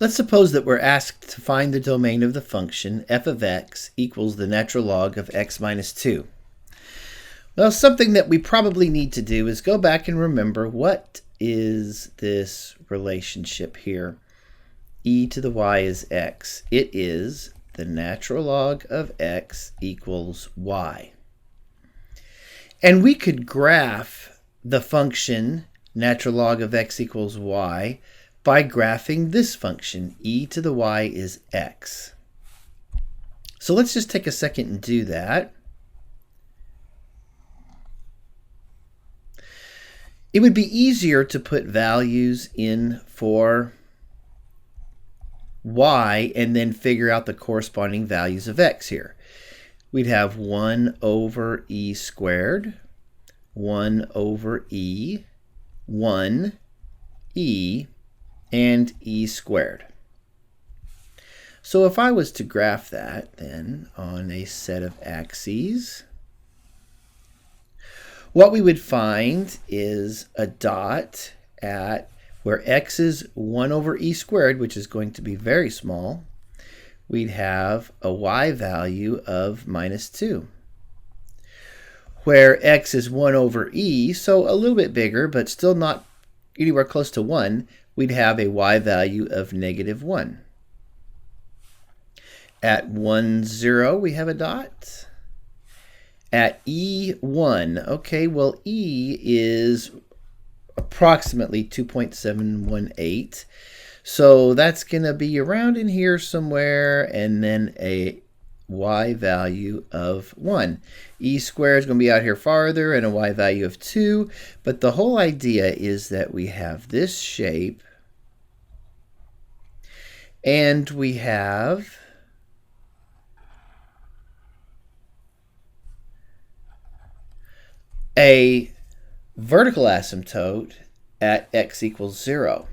Let's suppose that we're asked to find the domain of the function f of x equals the natural log of x minus 2. Well, something that we probably need to do is go back and remember, what is this relationship here? E to the y is x. It is the natural log of x equals y. And we could graph the function natural log of x equals y by graphing this function. E to the y is x. So let's just take a second and do that. It would be easier to put values in for y and then figure out the corresponding values of x here. We'd have 1 over e squared, 1 over e, 1 e, and e squared. So if I was to graph that then on a set of axes, what we would find is a dot at where x is 1 over e squared, which is going to be very small. We'd have a y value of minus 2. Where x is 1 over e, so a little bit bigger, but still not anywhere close to 1, we'd have a y value of negative 1. At 1, 0, we have a dot. At E1, okay, well, E is approximately 2.718. So that's going to be around in here somewhere, and then a y value of 1. E squared is going to be out here farther, and a y value of 2. But the whole idea is that we have this shape, and we have a vertical asymptote at x equals 0.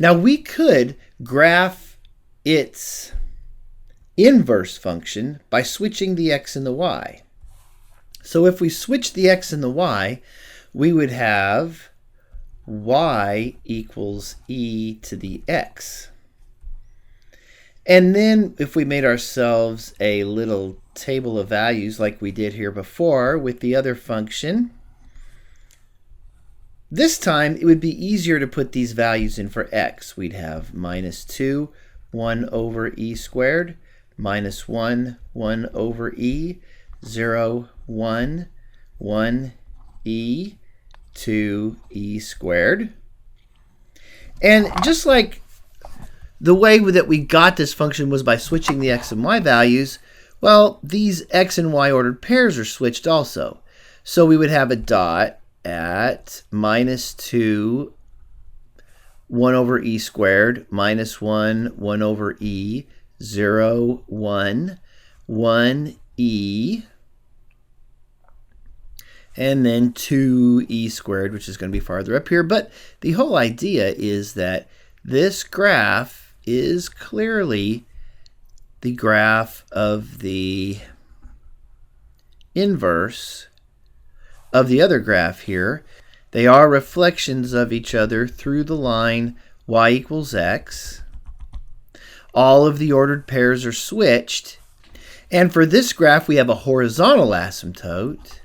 Now we could graph its inverse function by switching the x and the y. So if we switch the x and the y, we would have y equals e to the x. And then if we made ourselves a little table of values like we did here before with the other function, this time it would be easier to put these values in for x. We'd have minus 2, 1 over e squared, minus 1, 1 over e, 0, 1, 1 e, 2e squared. And just like the way that we got this function was by switching the x and y values, well, these x and y ordered pairs are switched also. So we would have a dot at minus 2, 1 over e squared, minus 1, 1 over e, 0, 1, 1 e, and then 2e squared, which is going to be farther up here. But the whole idea is that this graph is clearly the graph of the inverse of the other graph here. They are reflections of each other through the line y equals x. All of the ordered pairs are switched. And for this graph, we have a horizontal asymptote.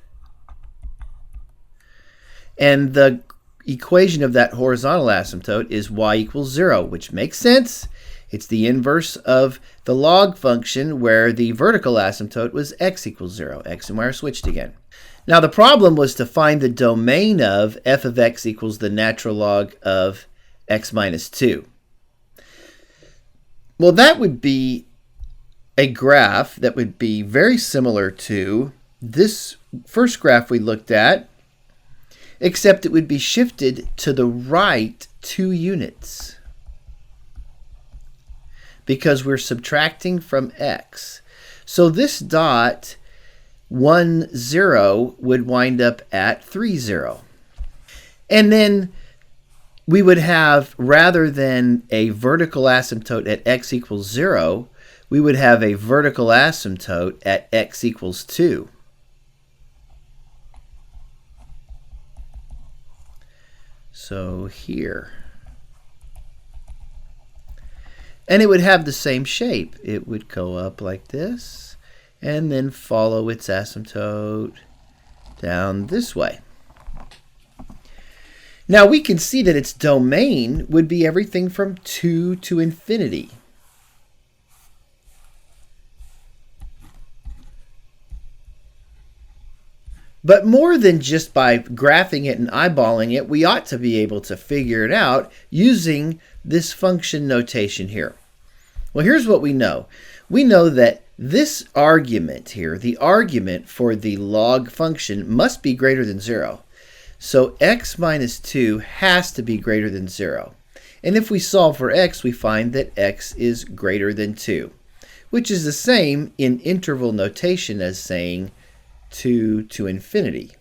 And the equation of that horizontal asymptote is y equals 0, which makes sense. It's the inverse of the log function where the vertical asymptote was x equals 0. X and y are switched again. Now the problem was to find the domain of f of x equals the natural log of x minus 2. Well, that would be a graph that would be very similar to this first graph we looked at, except it would be shifted to the right 2 units because we're subtracting from x. So this dot 1, 0 would wind up at 3, 0. And then we would have, rather than a vertical asymptote at x equals 0, we would have a vertical asymptote at x equals 2. So here. And it would have the same shape. It would go up like this and then follow its asymptote down this way. Now we can see that its domain would be everything from 2 to infinity. But more than just by graphing it and eyeballing it, we ought to be able to figure it out using this function notation here. Well, here's what we know. We know that this argument here, the argument for the log function, must be greater than 0. So x minus 2 has to be greater than 0. And if we solve for x, we find that x is greater than 2, which is the same in interval notation as saying 2 to infinity.